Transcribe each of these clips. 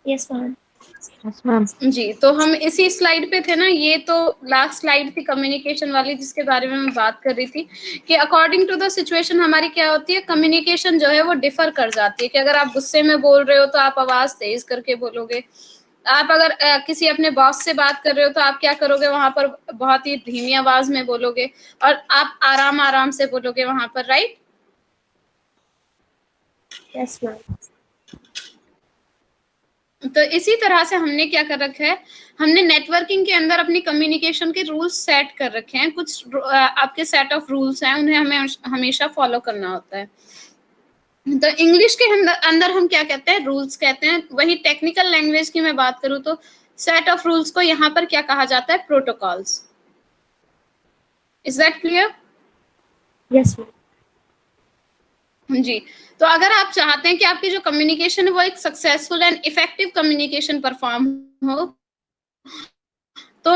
Yes ma'am. Yes ma'am. जी, तो हम इसी स्लाइड पे थे ना, ये तो लास्ट स्लाइड थी कम्युनिकेशन वाली, जिसके बारे में मैं बात कर रही थी कि अकॉर्डिंग टू द सिचुएशन हमारी क्या होती है, कम्युनिकेशन जो है वो डिफर कर जाती है। कि अगर आप गुस्से में बोल रहे हो तो आप आवाज तेज करके बोलोगे, आप अगर किसी अपने बॉस से बात कर रहे हो तो आप क्या करोगे, वहां पर बहुत ही धीमी आवाज में बोलोगे, और आप आराम आराम से बोलोगे वहां पर, राइट? Yes ma'am. तो इसी तरह से हमने क्या कर रखा है, हमने नेटवर्किंग के अंदर अपनी कम्युनिकेशन के रूल्स सेट कर रखे हैं। कुछ आपके सेट ऑफ रूल्स हैं, उन्हें हमें हमेशा फॉलो करना होता है। तो इंग्लिश के अंदर हम क्या कहते हैं, रूल्स कहते हैं। वही टेक्निकल लैंग्वेज की मैं बात करूं तो सेट ऑफ रूल्स को यहाँ पर क्या कहा जाता है, protocols. Is that clear? Yes ma'am. जी। तो अगर आप चाहते हैं कि आपकी जो कम्युनिकेशन है वो एक successful and effective communication perform हो, तो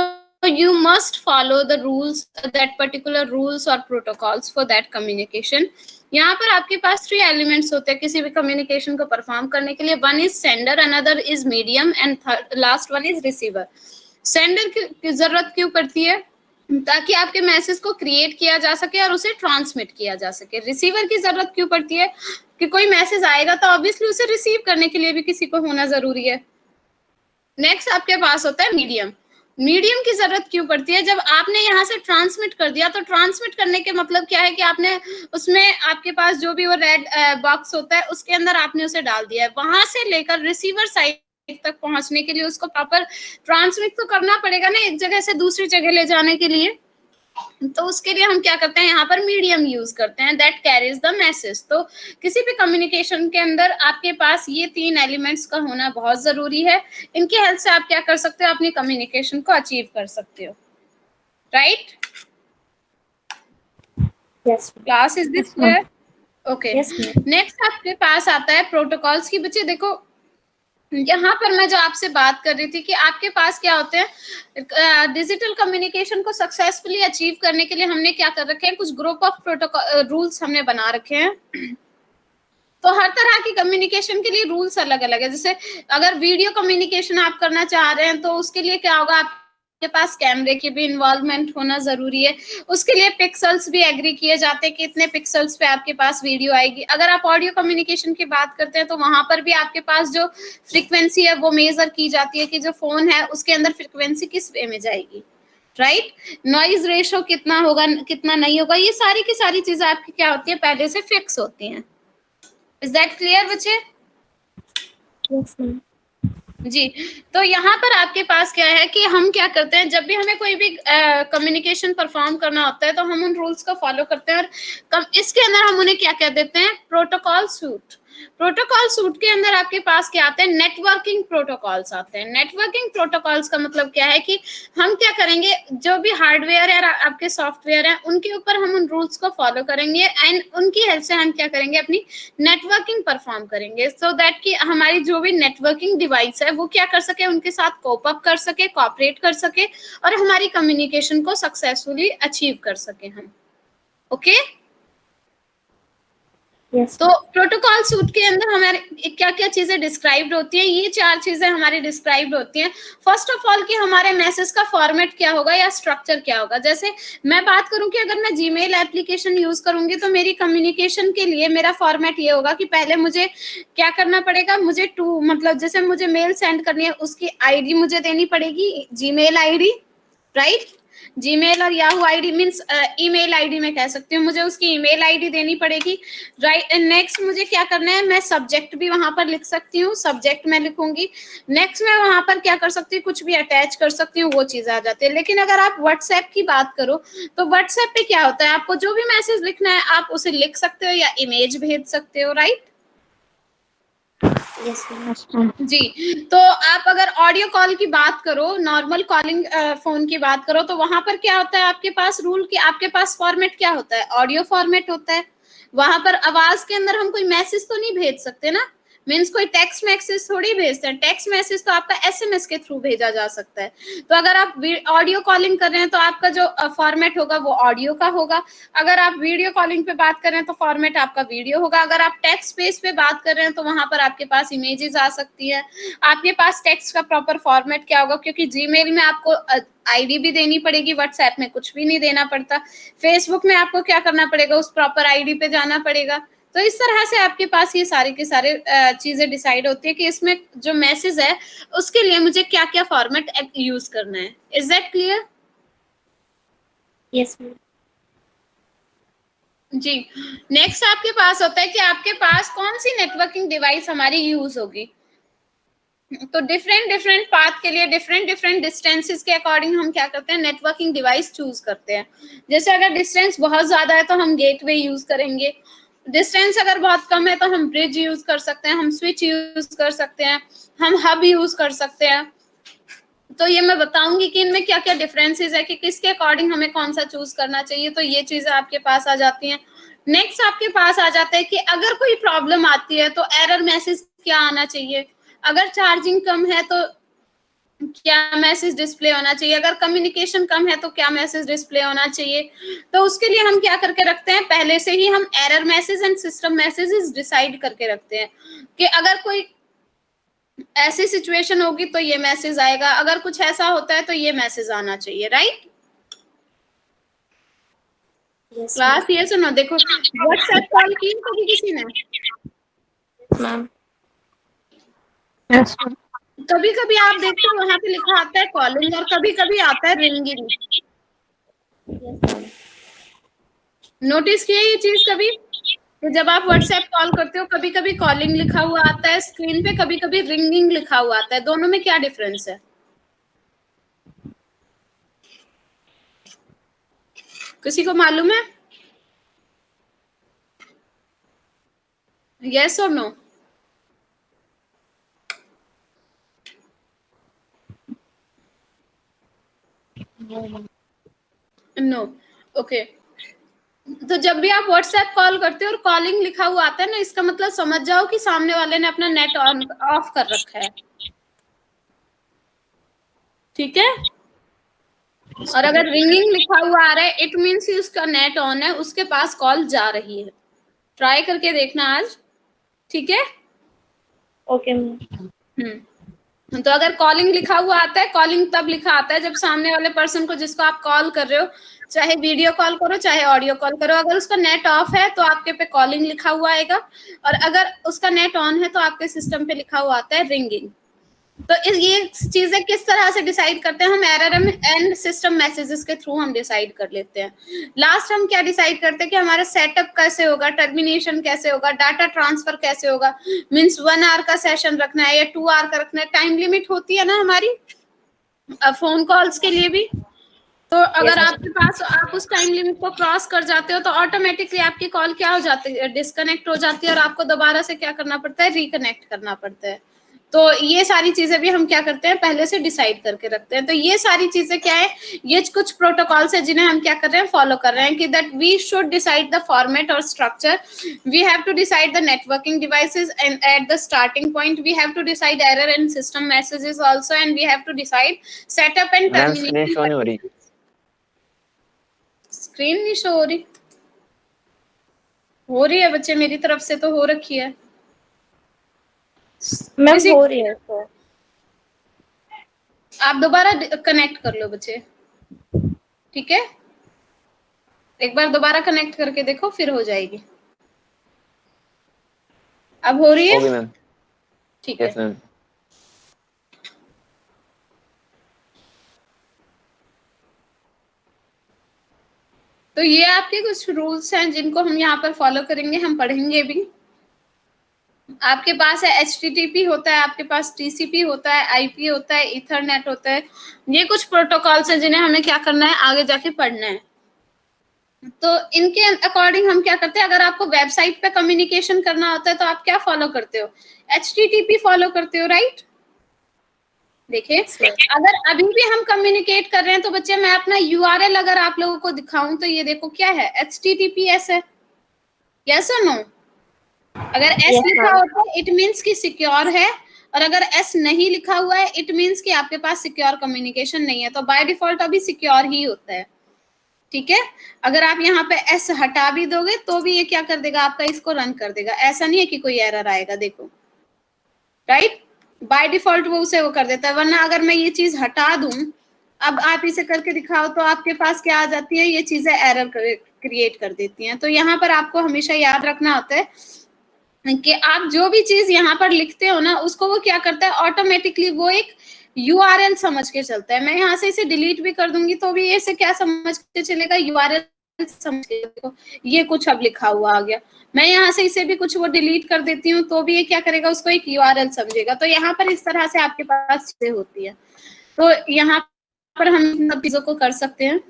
you must follow the rules, that particular rules or protocols for that communication. यहाँ पर आपके पास 3 एलिमेंट्स होते हैं किसी भी कम्युनिकेशन को परफॉर्म करने के लिए। One is sender, another is medium, and last one is receiver. Sender की जरूरत क्यों पड़ती है? ताकि आपके मैसेज को क्रिएट किया जा सके और उसे ट्रांसमिट किया जा सके। रिसीवर की जरूरत क्यों पड़ती है? कि कोई मैसेज आएगा तो ऑब्वियसली उसे रिसीव करने के लिए भी किसी को होना जरूरी है। नेक्स्ट आपके पास होता है मीडियम। मीडियम की जरूरत क्यों पड़ती है? जब आपने यहाँ से ट्रांसमिट कर दिया, तो ट्रांसमिट करने के मतलब क्या है कि आपने उसमें, आपके पास जो भी वो रेड बॉक्स होता है उसके अंदर आपने उसे डाल दिया है। वहां से लेकर रिसीवर साइड तक पहुंचने के लिए उसको प्रॉपर ट्रांसमिट तो करना पड़ेगा ना, एक जगह से दूसरी जगह ले जाने के लिए। तो उसके लिए हम क्या करते हैं, यहाँ पर मीडियम यूज करते हैं, दैट कैरीज द मैसेज। तो किसी भी कम्युनिकेशन के अंदर आपके पास ये 3 एलिमेंट्स का होना बहुत जरूरी है। इनकी हेल्प से आप क्या कर सकते हो, अपनी कम्युनिकेशन को अचीव कर सकते हो, right? Yes class is this clear? Okay. Yes ma'am. Next आपके पास आता है प्रोटोकॉल्स की। बच्चे देखो, यहाँ पर मैं जो आपसे बात कर रही थी कि आपके पास क्या होते हैं, डिजिटल कम्युनिकेशन को सक्सेसफुली अचीव करने के लिए हमने क्या कर रखे हैं, कुछ ग्रुप ऑफ प्रोटोकॉल रूल्स हमने बना रखे हैं। तो हर तरह की कम्युनिकेशन के लिए रूल्स अलग अलग है। जैसे अगर वीडियो कम्युनिकेशन आप करना चाह रहे हैं तो उसके लिए क्या होगा, आपके पास कैमरे की भी इन्वॉल्वमेंट होना जरूरी है। उसके लिए पिक्सल्स भी एग्री किए जाते हैं कि इतने पिक्सल्स पे आपके पास वीडियो आएगी। अगर आप ऑडियो कम्युनिकेशन की बात करते हैं तो वहां पर भी आपके पास जो फ्रीक्वेंसी है वो मेजर की जाती है कि जो फोन है उसके अंदर फ्रीक्वेंसी किस वे में जाएगी, राइट? नॉइज रेशो कितना होगा, कितना नहीं होगा, ये सारी की सारी चीजें आपकी क्या होती है, पहले से फिक्स होती हैं। इज दैट क्लियर बच्चे? Yes ma'am. जी। तो यहाँ पर आपके पास क्या है कि हम क्या करते हैं, जब भी हमें कोई भी कम्युनिकेशन परफॉर्म करना होता है तो हम उन रूल्स को फॉलो करते हैं। और इसके अंदर हम उन्हें क्या कह देते हैं, प्रोटोकॉल सूट। प्रोटोकॉल सूट के अंदर आपके पास क्या आते हैं, नेटवर्किंग प्रोटोकॉल्स आते हैं। नेटवर्किंग प्रोटोकॉल्स का मतलब क्या है कि हम क्या करेंगे, जो भी हार्डवेयर है आपके सॉफ्टवेयर है उनके ऊपर हम उन रूल्स को फॉलो करेंगे, एंड उनकी हेल्प से हम क्या करेंगे, अपनी नेटवर्किंग परफॉर्म करेंगे, सो दैट कि हमारी जो भी नेटवर्किंग डिवाइस है वो क्या कर सके, उनके साथ कोप अप कर सके, कोऑपरेट कर सके, और हमारी कम्युनिकेशन को सक्सेसफुली अचीव कर सके हम। ओके? यस तो प्रोटोकॉल सूट के अंदर हमारे क्या क्या चीजें डिस्क्राइब्ड होती हैं, ये 4 चीजें हमारी डिस्क्राइब्ड होती हैं। फर्स्ट ऑफ ऑल कि हमारे मैसेज का फॉर्मेट क्या होगा या स्ट्रक्चर क्या होगा। जैसे मैं बात करूं कि अगर मैं जीमेल एप्लीकेशन यूज करूंगी तो मेरी कम्युनिकेशन के लिए मेरा फॉर्मेट ये होगा कि पहले मुझे क्या करना पड़ेगा, मुझे मतलब जैसे मुझे मेल सेंड करनी है उसकी आईडी मुझे देनी पड़ेगी, जीमेल आईडी, राइट? जीमेल और Yahoo ID means email ID मैं कह सकती हूँ, मुझे उसकी ईमेल आईडी देनी पड़ेगी, राइट? नेक्स्ट मुझे क्या करना है, मैं सब्जेक्ट भी वहां पर लिख सकती हूँ, सब्जेक्ट मैं लिखूंगी। नेक्स्ट मैं वहां पर क्या कर सकती हूँ, कुछ भी अटैच कर सकती हूँ, वो चीज आ जाती है। लेकिन अगर आप व्हाट्सएप की बात करो तो व्हाट्सएप पे क्या होता है, आपको जो भी मैसेज लिखना है आप उसे लिख सकते हो या इमेज भेज सकते हो, राइट? Yes ma'am. जी। तो आप अगर ऑडियो कॉल की बात करो, नॉर्मल कॉलिंग फोन की बात करो, तो वहां पर क्या होता है, आपके पास रूल कि आपके पास फॉर्मेट क्या होता है, ऑडियो फॉर्मेट होता है। वहां पर आवाज के अंदर हम कोई मैसेज तो नहीं भेज सकते ना, मीन्स कोई टेक्स्ट मैसेज थोड़ी भेजते हैं, टेक्स्ट मैसेज तो आपका एसएमएस के थ्रू भेजा जा सकता है। तो अगर आप ऑडियो कॉलिंग कर रहे हैं तो आपका जो फॉर्मेट होगा वो ऑडियो का होगा, अगर आप वीडियो कॉलिंग पे बात कर रहे हैं तो फॉर्मेट आपका वीडियो होगा, अगर आप टेक्स्ट स्पेस पे बात कर रहे हैं तो वहां पर आपके पास इमेजेस आ सकती है। आपके पास टेक्स्ट का प्रॉपर फॉर्मेट क्या होगा, क्योंकि जीमेल में आपको आईडी भी देनी पड़ेगी, व्हाट्सएप में कुछ भी नहीं देना पड़ता, फेसबुक में आपको क्या करना पड़ेगा, उस प्रॉपर आईडी पे जाना पड़ेगा। तो इस तरह से आपके पास ये सारे के सारे चीजें डिसाइड होती है कि इसमें जो मैसेज है उसके लिए मुझे क्या क्या फॉर्मेट यूज करना है। Is that clear? Yes, ma'am. जी। नेक्स्ट आपके पास होता है कि आपके पास कौन सी नेटवर्किंग डिवाइस हमारी यूज होगी। तो डिफरेंट डिफरेंट पाथ के लिए डिफरेंट डिफरेंट डिस्टेंसेस के अकॉर्डिंग हम क्या करते हैं, नेटवर्किंग डिवाइस चूज करते हैं। जैसे अगर डिस्टेंस बहुत ज्यादा है तो हम गेटवे यूज करेंगे, डिस्टेंस अगर बहुत कम है तो हम ब्रिज यूज कर सकते हैं, हम स्विच यूज कर सकते हैं, हम हब यूज कर सकते हैं। तो ये मैं बताऊंगी कि इनमें क्या क्या डिफरेंसेस है कि किसके अकॉर्डिंग हमें कौन सा चूज करना चाहिए। तो ये चीजें आपके पास आ जाती हैं। नेक्स्ट आपके पास आ जाता है कि अगर कोई प्रॉब्लम आती है तो एरर मैसेज क्या आना चाहिए, अगर चार्जिंग कम है तो क्या मैसेज डिस्प्ले होना चाहिए, अगर कम्युनिकेशन कम है तो क्या मैसेज डिस्प्ले होना चाहिए। तो उसके लिए हम क्या करके रखते हैं, पहले से ही हम error message and system messages decide करके रखते हैं कि अगर कोई ऐसी सिचुएशन होगी तो ये मैसेज आएगा, अगर कुछ ऐसा होता है तो ये मैसेज आना चाहिए, राइट? Yes, क्लास ये सुनो, देखो व्हाट्सएप कॉल की कभी किसी ने, ma'am. Yes, ma'am. कभी कभी आप देखते हो वहां पे लिखा आता है कॉलिंग और कभी कभी आता है रिंगिंग। Yes, ma'am. नोटिस किया ये चीज कभी, तो जब आप व्हाट्सएप कॉल करते हो कभी कभी कॉलिंग लिखा हुआ आता है स्क्रीन पे, कभी कभी रिंगिंग लिखा हुआ आता है, दोनों में क्या डिफरेंस है? किसी को मालूम है? यस और no? No, ma'am. No. Okay. तो जब भी आप व्हाट्सएप कॉल करते हो और कॉलिंग लिखा हुआ आता है ना, इसका मतलब समझ जाओ कि सामने वाले ने अपना नेट ऑन ऑफ कर रखा है, ठीक है? और अगर रिंगिंग लिखा हुआ आ रहा है इट मीन्स उसका नेट ऑन है, उसके पास कॉल जा रही है। ट्राई करके देखना आज, ठीक है? Okay, ma'am. तो अगर कॉलिंग लिखा हुआ आता है, कॉलिंग तब लिखा आता है जब सामने वाले पर्सन को जिसको आप कॉल कर रहे हो, चाहे वीडियो कॉल करो चाहे ऑडियो कॉल करो, अगर उसका नेट ऑफ है तो आपके पे कॉलिंग लिखा हुआ आएगा, और अगर उसका नेट ऑन है तो आपके सिस्टम पे लिखा हुआ आता है रिंगिंग। तो ये चीजें किस तरह से डिसाइड करते हैं हम, एरर एंड सिस्टम मैसेजेस के थ्रू हम डिसाइड कर लेते हैं। लास्ट हम क्या डिसाइड करते हैं कि हमारा सेटअप कैसे होगा, टर्मिनेशन कैसे होगा, डाटा ट्रांसफर कैसे होगा, मीन्स 1 आवर का सेशन रखना है या 2 आवर का रखना है, टाइम लिमिट होती है ना हमारी फोन कॉल्स के लिए भी। तो Yes, अगर ma'am. आपके पास आप उस टाइम लिमिट को क्रॉस कर जाते हो तो ऑटोमेटिकली आपकी कॉल क्या हो जाती है, डिस्कनेक्ट हो जाती है, और आपको दोबारा से क्या करना पड़ता है, रिकनेक्ट करना पड़ता है। तो ये सारी चीजें भी हम क्या करते हैं, पहले से डिसाइड करके रखते हैं। तो ये सारी चीजें क्या है, ये कुछ प्रोटोकॉल्स है जिन्हें हम क्या कर रहे हैं, फॉलो कर रहे हैं कि that we should decide the format और structure, we have to decide the networking devices and at the starting point we have to decide error and system messages also, and we have to decide setup and ma'am screen show नहीं हो रही। Termination. Screen नहीं show हो रही है बच्चे, मेरी तरफ से तो हो रखी है। मैम किसी हो रही है तो आप दोबारा कनेक्ट कर लो बच्चे, ठीक है? एक बार दोबारा कनेक्ट करके देखो फिर हो जाएगी। अब हो रही है? Okay ma'am. ठीक है। Yes ma'am. तो ये आपके कुछ रूल्स हैं जिनको हम यहाँ पर फॉलो करेंगे, हम पढ़ेंगे भी। आपके पास है HTTP होता है, आपके पास TCP होता है, IP होता है, ईथरनेट होता है। ये कुछ प्रोटोकॉल्स हैं जिन्हें हमें क्या करना है, आगे जाके पढ़ना है। तो इनके अकॉर्डिंग हम क्या करते हैं, अगर आपको वेबसाइट पे कम्युनिकेशन करना होता है तो आप क्या फॉलो करते हो, HTTP फॉलो करते हो, राइट? देखिए, yes, ma'am. अगर अभी भी हम कम्युनिकेट कर रहे हैं तो बच्चे मैं अपना URL अगर आप लोगों को दिखाऊं तो ये देखो क्या है, HTTPS है, यस और नो? अगर एस Yes, लिखा ma'am. होता है इट मीन्स कि सिक्योर है, और अगर एस नहीं लिखा हुआ है इट मीन्स कि आपके पास सिक्योर कम्युनिकेशन नहीं है। तो बाय डिफॉल्ट अभी सिक्योर ही होता है, ठीक है। अगर आप यहाँ पे एस हटा भी दोगे तो भी ये क्या कर देगा, आपका इसको रन कर देगा, ऐसा नहीं है कि कोई एरर आएगा, देखो, राइट। बाय डिफॉल्ट वो उसे वो कर देता है। वरना अगर मैं ये चीज हटा दूं, अब आप इसे करके दिखाओ तो आपके पास क्या आ जाती है, ये चीजें एरर क्रिएट कर देती हैं। तो यहाँ पर आपको हमेशा याद रखना होता है कि आप जो भी चीज यहाँ पर लिखते हो ना, उसको वो क्या करता है, ऑटोमेटिकली वो एक यूआरएल समझ के चलता है। मैं यहाँ से इसे डिलीट भी कर दूंगी तो भी इसे क्या समझ के चलेगा, यूआरएल समझ के। देखो ये कुछ अब लिखा हुआ आ गया, मैं यहाँ से इसे भी कुछ वो डिलीट कर देती हूँ तो भी ये क्या करेगा, उसको एक यूआरएल समझेगा। तो यहाँ पर इस तरह से आपके पास चीजें होती है। तो यहाँ पर हम इन सब चीजों को कर सकते हैं।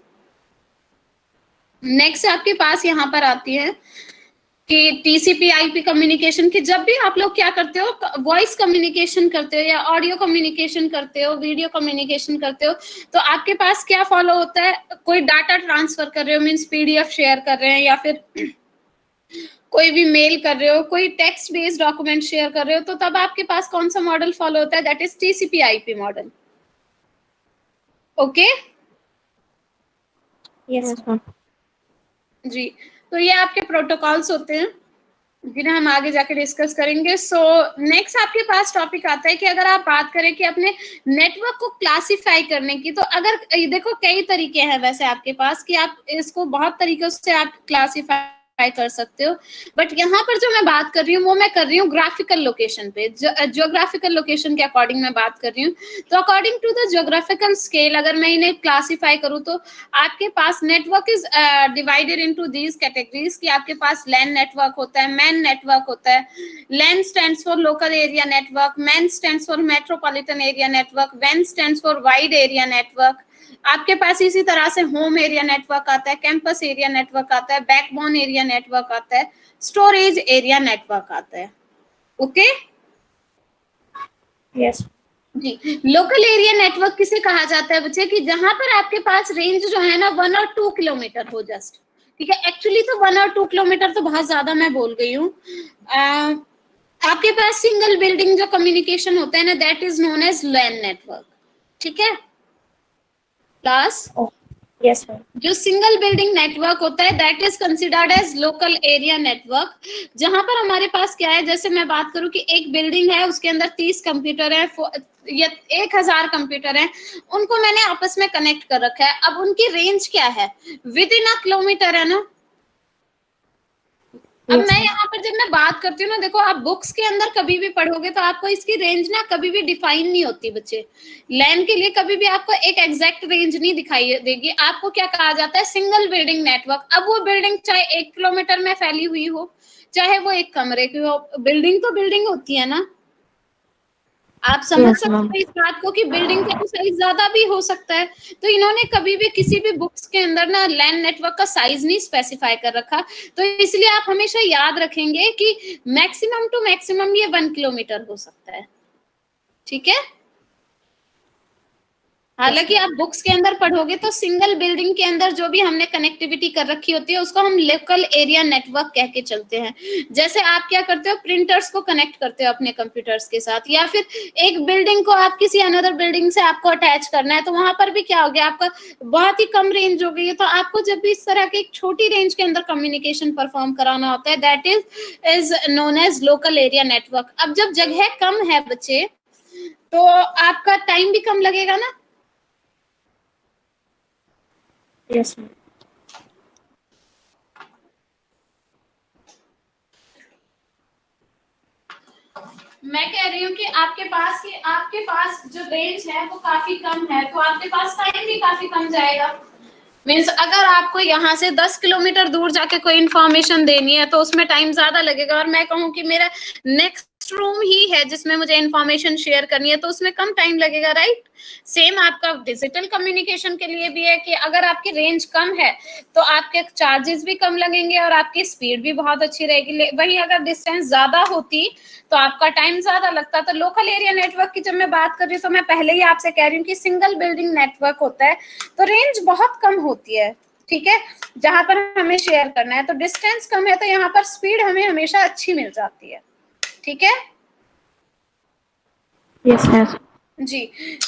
नेक्स्ट आपके पास यहाँ पर आती है कि टीसीपी आईपी कम्युनिकेशन की, जब भी आप लोग क्या करते हो, वॉइस कम्युनिकेशन करते हो या ऑडियो कम्युनिकेशन करते हो, वीडियो कम्युनिकेशन करते हो, तो आपके पास क्या फॉलो होता है, कोई डाटा ट्रांसफर कर रहे हो, मीन्स पीडीएफ शेयर कर रहे हैं, या फिर कोई भी मेल कर रहे हो, कोई टेक्स्ट बेस्ड डॉक्यूमेंट शेयर कर रहे हो, तो तब आपके पास कौन सा मॉडल फॉलो होता है, that is TCP IP model. Okay Yes, ma'am. जी, तो ये आपके प्रोटोकॉल्स होते हैं जिन्हें हम आगे जाके डिस्कस करेंगे। सो नेक्स्ट आपके पास टॉपिक आता है कि अगर आप बात करें कि अपने नेटवर्क को क्लासिफाई करने की, तो अगर देखो कई तरीके हैं वैसे आपके पास कि आप इसको बहुत तरीकों से आप क्लासिफाई कर सकते हो, बट यहाँ पर जो मैं बात कर रही हूँ वो मैं कर रही हूँ ग्राफिकल लोकेशन पे, ज्योग्राफिकल लोकेशन के अकॉर्डिंग मैं बात कर रही हूँ। तो according to the geographical scale अगर मैं इन्हें क्लासिफाई करूँ तो आपके पास network is divided into these categories, कि आपके पास लैन नेटवर्क होता है, मैन नेटवर्क होता है। LAN stands for local area network, MAN stands for metropolitan area network, वैन stands for wide area network. आपके पास इसी तरह से होम एरिया नेटवर्क आता है, कैंपस एरिया नेटवर्क आता है, बैकबोन एरिया नेटवर्क आता है, स्टोरेज एरिया नेटवर्क आता है। Okay Yes. जी, लोकल एरिया नेटवर्क किसे कहा जाता है बच्चे, कि जहां पर आपके पास रेंज जो है ना 1 और 2 किलोमीटर हो जस्ट, ठीक है। एक्चुअली तो 1 और 2 किलोमीटर तो बहुत ज्यादा मैं बोल गई हूँ। आपके पास सिंगल बिल्डिंग जो कम्युनिकेशन होता है ना, that is known as LAN network, ठीक है क्लास। Oh, yes, ma'am. जो सिंगल बिल्डिंग नेटवर्क होता है that is considered as local area network, जहां पर हमारे पास क्या है, जैसे मैं बात करूं कि एक बिल्डिंग है, उसके अंदर 30 कंप्यूटर है या 1000 कंप्यूटर है, उनको मैंने आपस में कनेक्ट कर रखा है। अब उनकी रेंज क्या है, विद इन अ किलोमीटर है ना। अब Yes, मैं ma'am. यहाँ पर जब मैं बात करती हूँ ना, देखो आप बुक्स के अंदर कभी भी पढ़ोगे तो आपको इसकी रेंज ना कभी भी डिफाइन नहीं होती बच्चे। लैन के लिए कभी भी आपको एक एग्जैक्ट रेंज नहीं दिखाई देगी। आपको क्या कहा जाता है, सिंगल बिल्डिंग नेटवर्क। अब वो बिल्डिंग चाहे 1 किलोमीटर में फैली हुई हो, चाहे वो एक कमरे की हो, बिल्डिंग तो बिल्डिंग होती है ना। आप समझ Yes, सकते ma'am. हो इस बात को कि बिल्डिंग का तो साइज ज्यादा भी हो सकता है। तो इन्होंने कभी भी किसी भी बुक्स के अंदर ना लैन नेटवर्क का साइज नहीं स्पेसिफाई कर रखा। तो इसलिए आप हमेशा याद रखेंगे कि मैक्सिमम टू मैक्सिमम ये 1 किलोमीटर हो सकता है, ठीक है। Yes, हालांकि ma'am. आप बुक्स के अंदर पढ़ोगे तो सिंगल बिल्डिंग के अंदर जो भी हमने कनेक्टिविटी कर रखी होती है उसको हम लोकल एरिया नेटवर्क कह के चलते हैं। जैसे आप क्या करते हो, प्रिंटर्स को कनेक्ट करते हो अपने कंप्यूटर्स के साथ, या फिर एक बिल्डिंग को आप किसी अनदर बिल्डिंग से आपको अटैच करना है, तो वहां पर भी क्या हो गया, आपका बहुत ही कम रेंज हो गई है। तो आपको जब भी इस तरह के एक छोटी रेंज के अंदर कम्युनिकेशन परफॉर्म कराना होता है, that is known as local area network. अब जब जगह कम है बच्चे, तो आपका टाइम भी कम लगेगा ना। Yes, ma'am. मैं कह रही हूँ कि आपके पास जो रेंज है वो काफी कम है, तो आपके पास टाइम भी काफी कम जाएगा। मीन्स अगर आपको यहाँ से 10 किलोमीटर दूर जाके कोई इंफॉर्मेशन देनी है तो उसमें टाइम ज्यादा लगेगा, और मैं कहूँ कि मेरा नेक्स्ट रूम ही है जिसमें मुझे इंफॉर्मेशन शेयर करनी है, तो उसमें कम टाइम लगेगा, राइट। सेम आपका डिजिटल कम्युनिकेशन के लिए भी है कि अगर आपकी रेंज कम है तो आपके चार्जेस भी कम लगेंगे और आपकी स्पीड भी बहुत अच्छी रहेगी। वहीं अगर डिस्टेंस ज्यादा होती तो आपका टाइम ज्यादा लगता। तो लोकल एरिया नेटवर्क की जब मैं बात कर रही हूँ तो मैं पहले ही आपसे कह रही हूँ कि सिंगल बिल्डिंग नेटवर्क होता है, तो रेंज बहुत कम होती है, ठीक है, जहां पर हमें शेयर करना है। तो डिस्टेंस कम है तो यहाँ पर स्पीड हमें हमेशा अच्छी मिल जाती है, ठीक है Yes, yes. जी।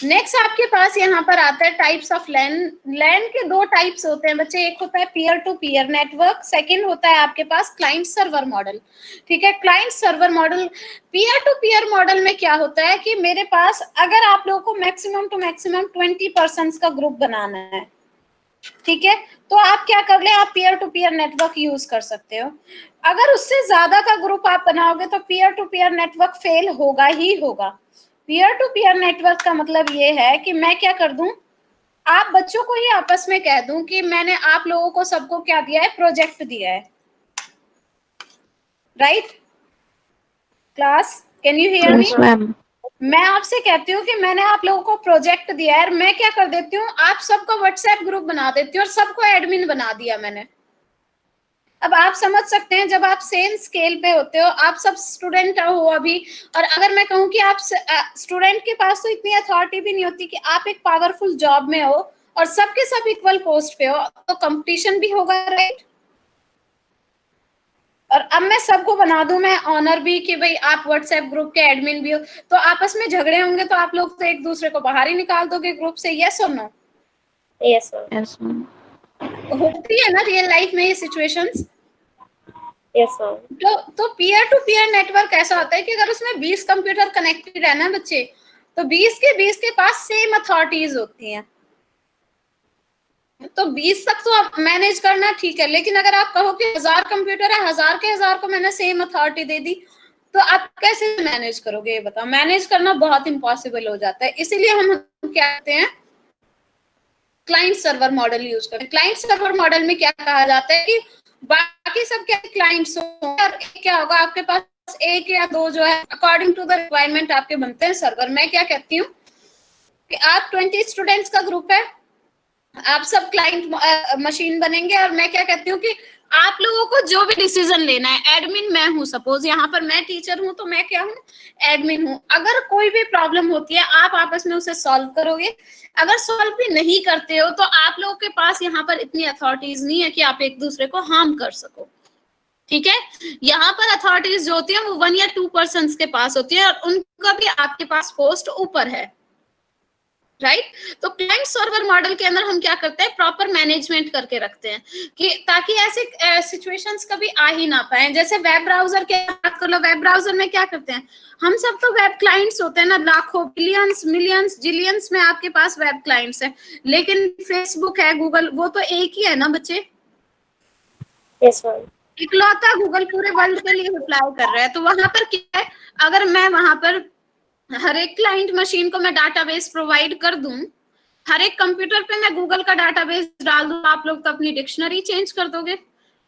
नेक्स्ट आपके पास यहाँ पर आता है टाइप्स ऑफ लैन। लैन के दो टाइप्स होते हैं बच्चे, एक होता है peer to peer network, second होता है आपके पास क्लाइंट सर्वर मॉडल, ठीक है। Client server model, peer to peer model में क्या होता है कि मेरे पास अगर आप लोगों को मैक्सिमम टू मैक्सिमम 20% का ग्रुप बनाना है, ठीक है, तो आप क्या कर ले, आप peer to peer network use कर सकते हो। अगर उससे ज्यादा का ग्रुप आप बनाओगे तो peer to peer network fail होगा ही होगा। पीयर टू पीयर नेटवर्क का मतलब ये है कि मैं क्या कर दूं, आप बच्चों को ही आपस में कह दूं कि मैंने आप लोगों को सबको क्या दिया है, प्रोजेक्ट दिया है, right class, can you hear me? Yes, ma'am. मैं आपसे कहती हूँ कि मैंने आप लोगों को प्रोजेक्ट दिया है, मैं क्या कर देती हूँ, आप सबका व्हाट्सएप ग्रुप बना देती हूँ और सबको एडमिन बना दिया मैंने। अब आप समझ सकते हैं जब आप सेम स्केल पे होते हो, आप सब स्टूडेंट हो अभी, और अगर मैं कहूँ कि आप स्टूडेंट के पास तो इतनी अथॉरिटी भी नहीं होती कि आप एक पावरफुल जॉब में हो और सबके सब इक्वल पोस्ट पे हो, तो कंपटीशन भी होगा, राइट। और अब मैं सबको बना दूं मैं ऑनर भी कि भाई आप व्हाट्सएप ग्रुप के एडमिन भी हो, तो आपस में झगड़े होंगे तो आप लोग तो एक दूसरे को बाहर ही निकाल दोगे ग्रुप से, यस और no? Yes, ma'am. Yes, ma'am. होती है ना रियल लाइफ में ये सिचुएशंस। Yes, ma'am. तो पीयर टू पीयर नेटवर्क ऐसा होता है कि अगर उसमें 20 कंप्यूटर कनेक्टेड है ना बच्चे, तो 20 के पास सेम अथॉरिटीज होती हैं, तो 20 तक तो आप मैनेज करना ठीक है, लेकिन अगर आप कहो कि 1000 कंप्यूटर है, 1000 के 1000 को मैंने सेम अथॉरिटी दे दी, तो आप कैसे मैनेज करोगे, ये बताओ। मैनेज करना बहुत इम्पॉसिबल हो जाता है, इसीलिए हम क्या कहते हैं, क्लाइंट सर्वर मॉडल यूज करते हैं। क्लाइंट सर्वर मॉडल में क्या कहा जाता है कि बाकी सब क्या क्लाइंट्स और क्या होगा आपके पास एक या दो जो है अकॉर्डिंग टू द रिक्वायरमेंट आपके बनते हैं सर्वर। मैं क्या कहती हूँ कि आप 20 स्टूडेंट्स का ग्रुप है, आप सब क्लाइंट मशीन बनेंगे, और मैं क्या कहती हूँ कि आप लोगों को जो भी डिसीजन लेना है, एडमिन मैं हूँ, सपोज यहाँ पर मैं टीचर हूँ तो मैं क्या हूँ, एडमिन हूँ। अगर कोई भी प्रॉब्लम होती है आप आपस में उसे सॉल्व करोगे, अगर सॉल्व भी नहीं करते हो तो आप लोगों के पास यहाँ पर इतनी अथॉरिटीज नहीं है कि आप एक दूसरे को हार्म कर सको, ठीक है। यहाँ पर अथॉरिटीज जो होती है वो 1 या 2% के पास होती है, और उनका भी आपके पास पोस्ट ऊपर है, राइट। तो क्लाइंट सर्वर मॉडल के अंदर हम क्या करते हैं, प्रॉपर मैनेजमेंट करके रखते हैं कि ताकि ऐसे सिचुएशंस कभी आ ही ना पाए। जैसे वेब ब्राउजर की बात कर लो, वेब ब्राउजर में क्या करते हैं, हम सब तो वेब क्लाइंट्स होते हैं ना, लाखों बिलियंस मिलियंस जिलियंस में आपके पास वेब क्लाइंट्स है, लेकिन फेसबुक है, गूगल, वो तो एक ही है ना बच्चे। Yes, ma'am. इकलौता गूगल पूरे वर्ल्ड के लिए अप्लाई कर रहा है, तो वहां पर क्या है, अगर मैं वहां पर हर एक क्लाइंट मशीन को मैं डाटाबेस प्रोवाइड कर दूं, हर एक कंप्यूटर पे मैं गूगल का डाटाबेस डाल दूं, आप लोग तो अपनी डिक्शनरी चेंज कर दोगे।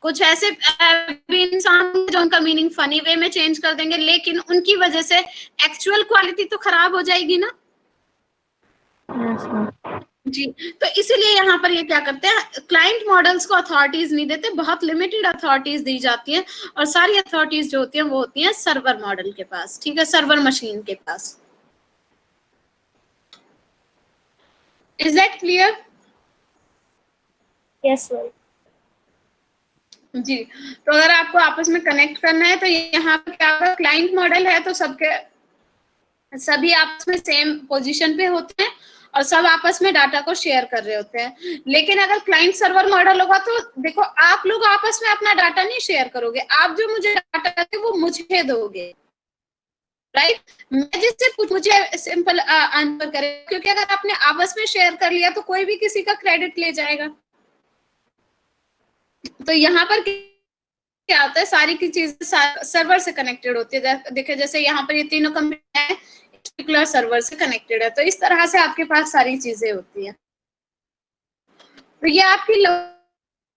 कुछ ऐसे भी इंसान जो उनका मीनिंग फनी वे में चेंज कर देंगे, लेकिन उनकी वजह से एक्चुअल क्वालिटी तो खराब हो जाएगी ना Yes, ma'am. जी। तो इसीलिए यहाँ पर ये क्या करते हैं, क्लाइंट मॉडल्स को अथॉरिटीज नहीं देते, बहुत लिमिटेड अथॉरिटीज दी जाती है, और सारी अथॉरिटीज जो होती हैं वो होती हैं सर्वर मॉडल के पास, ठीक है, सर्वर मशीन के पास। Is that clear? Yes, ma'am. जी। तो अगर आपको आपस में कनेक्ट करना है तो यहाँ पर क्या होगा, क्लाइंट मॉडल है तो सभी आपस में सेम पोजीशन पे होते हैं और सब आपस में डाटा को शेयर कर रहे होते हैं। लेकिन अगर क्लाइंट सर्वर मॉडल होगा तो देखो, आप लोग आपस में अपना डाटा नहीं शेयर करोगे, आप जो मुझे डाटा देते वो मुझे दोगे, राइट। मैं जिससे मुझे सिंपल आंसर करे, क्योंकि अगर आपने आपस में शेयर कर लिया तो कोई भी किसी का क्रेडिट ले जाएगा। तो यहाँ पर क्या होता है, सारी की चीजें सर्वर से कनेक्टेड होती है। देखिए जैसे यहाँ पर ये तीनों कंप्यूटर है, पर्टिकुलर सर्वर से कनेक्टेड है, तो इस तरह से आपके पास सारी चीजें होती हैं। तो ये आपकी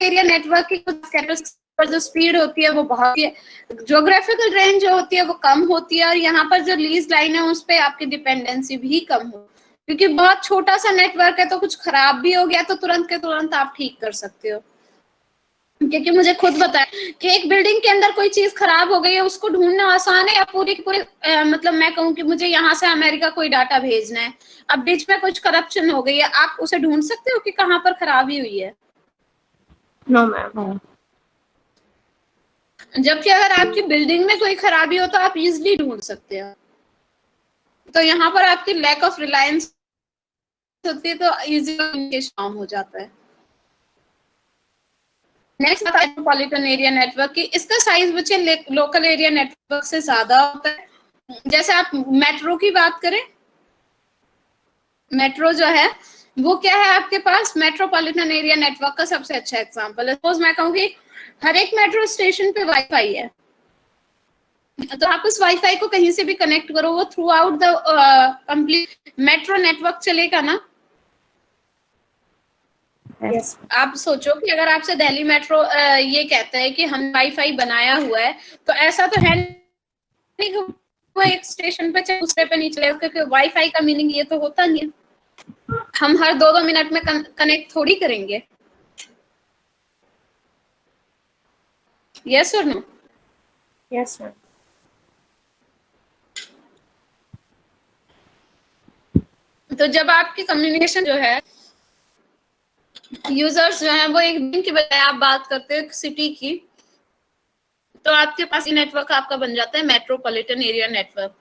एरिया नेटवर्क की कुछ कैरेक्टरिस्टिक्स पर जो स्पीड होती है वो बहुत ही, ज्योग्राफिकल रेंज जो होती है वो कम होती है, और यहाँ पर जो लीज लाइन है उस पर आपकी डिपेंडेंसी भी कम हो, क्योंकि बहुत छोटा सा नेटवर्क है, तो कुछ खराब भी हो गया तो तुरंत के तुरंत आप ठीक कर सकते हो। क्योंकि मुझे खुद पता है कि एक बिल्डिंग के अंदर कोई चीज खराब हो गई है, उसको ढूंढना आसान है, या पूरी पूरी मतलब मैं कहूँ कि मुझे यहाँ से अमेरिका कोई डाटा भेजना है, अब बीच में कुछ करप्शन हो गई है, आप उसे ढूंढ सकते हो कि कहाँ पर खराबी हुई है? No ma'am. जबकि अगर आपकी बिल्डिंग में कोई खराबी हो तो आप इजिली ढूंढ सकते हो। तो यहाँ पर आपकी लैक ऑफ रिलायंस होती है तो इजी कम्युनिकेशन हो जाता है। नेक्स्ट आता है मेट्रोपॉलिटन एरिया नेटवर्क की। इसका साइज बच्चे लोकल एरिया नेटवर्क से ज्यादा होता है। जैसे आप मेट्रो की बात करें, मेट्रो जो है वो क्या है आपके पास, मेट्रोपॉलिटन एरिया नेटवर्क का सबसे अच्छा एग्जांपल है। सपोज मैं कहूँ कि हर एक मेट्रो स्टेशन पे वाईफाई है, तो आप उस वाईफाई को कहीं से भी कनेक्ट करो, वो through out the complete metro network चलेगा ना। यस। आप सोचो कि अगर आपसे दिल्ली मेट्रो ये कहता है कि हम वाईफाई बनाया हुआ है, तो ऐसा तो है नहीं कि वो एक स्टेशन पे चले दूसरे पे नहीं चलेगा, क्योंकि वाईफाई का मीनिंग ये तो होता नहीं है हम हर 2-2 मिनट में कनेक्ट थोड़ी करेंगे। यस और नो? Yes ma'am. तो जब आपकी कम्युनिकेशन जो है, यूजर्स जो है वो एक दिन की बजाय आप बात करते हो सिटी की, तो आपके पास ये नेटवर्क आपका बन जाता है मेट्रोपॉलिटन एरिया नेटवर्क।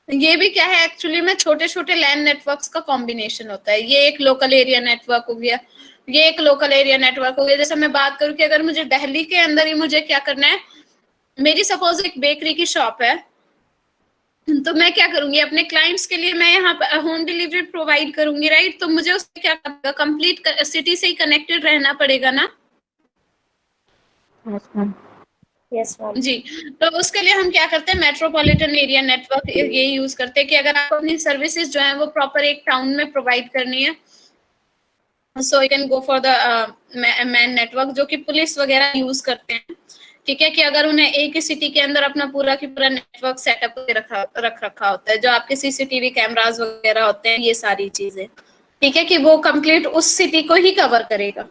ये भी क्या है एक्चुअली में, छोटे छोटे लैन नेटवर्क्स का कॉम्बिनेशन होता है। ये एक लोकल एरिया नेटवर्क हो गया, ये एक लोकल एरिया नेटवर्क हो गया। जैसे मैं बात करूं कि अगर मुझे दिल्ली के अंदर ही मुझे क्या करना है, मेरी सपोज एक बेकरी की शॉप है, तो मैं क्या करूंगी अपने क्लाइंट्स के लिए, मैं यहाँ पर होम डिलीवरी प्रोवाइड करूंगी, राइट। तो मुझे उससे क्या कंप्लीट सिटी से ही कनेक्टेड रहना पड़ेगा ना। Yes ma'am. Yes ma'am. जी, तो उसके लिए हम क्या करते हैं, मेट्रोपॉलिटन एरिया नेटवर्क ये यूज करते हैं कि अगर आपको अपनी सर्विसेज जो है वो प्रॉपर एक टाउन में प्रोवाइड करनी है, so you can go for the man network, जो कि पुलिस वगैरह यूज करते हैं। ठीक है, कि अगर उन्हें एक ही सिटी के अंदर अपना पूरा की पूरा नेटवर्क सेटअप रख रखा होता है, जो आपके सीसीटीवी कैमरास वगैरह होते हैं, ये सारी चीजें, ठीक है, कि वो कंप्लीट उस सिटी को ही कवर करेगा।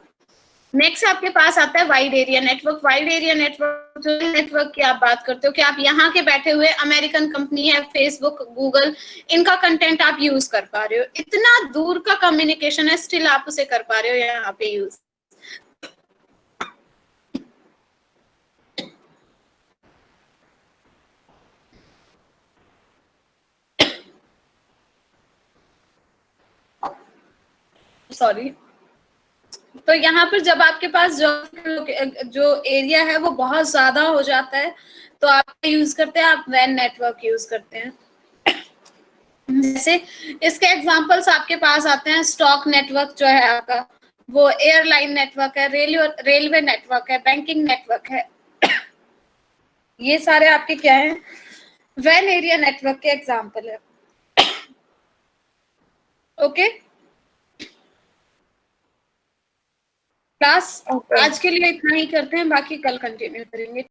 नेक्स्ट आपके पास आता है wide area network. Wide area network जो नेटवर्क की आप बात करते हो कि आप यहाँ के बैठे हुए अमेरिकन कंपनी है, फेसबुक, गूगल, इनका कंटेंट आप यूज कर पा रहे हो। इतना दूर का कम्युनिकेशन है, स्टिल आप उसे कर पा रहे हो यहाँ पे यूज। सॉरी। तो यहाँ पर जब आपके पास जो एरिया है वो बहुत ज्यादा हो जाता है, तो आप यूज करते हैं, आप वैन नेटवर्क यूज करते हैं। जैसे इसके एग्जांपल्स आपके पास आते हैं, स्टॉक नेटवर्क जो है आपका, वो एयरलाइन नेटवर्क है, रेलवे नेटवर्क है, बैंकिंग नेटवर्क है। ये सारे आपके क्या है, वैन एरिया नेटवर्क के एग्जांपल है। Okay class, okay. आज के लिए इतना ही करते हैं, बाकी कल कंटिन्यू करेंगे।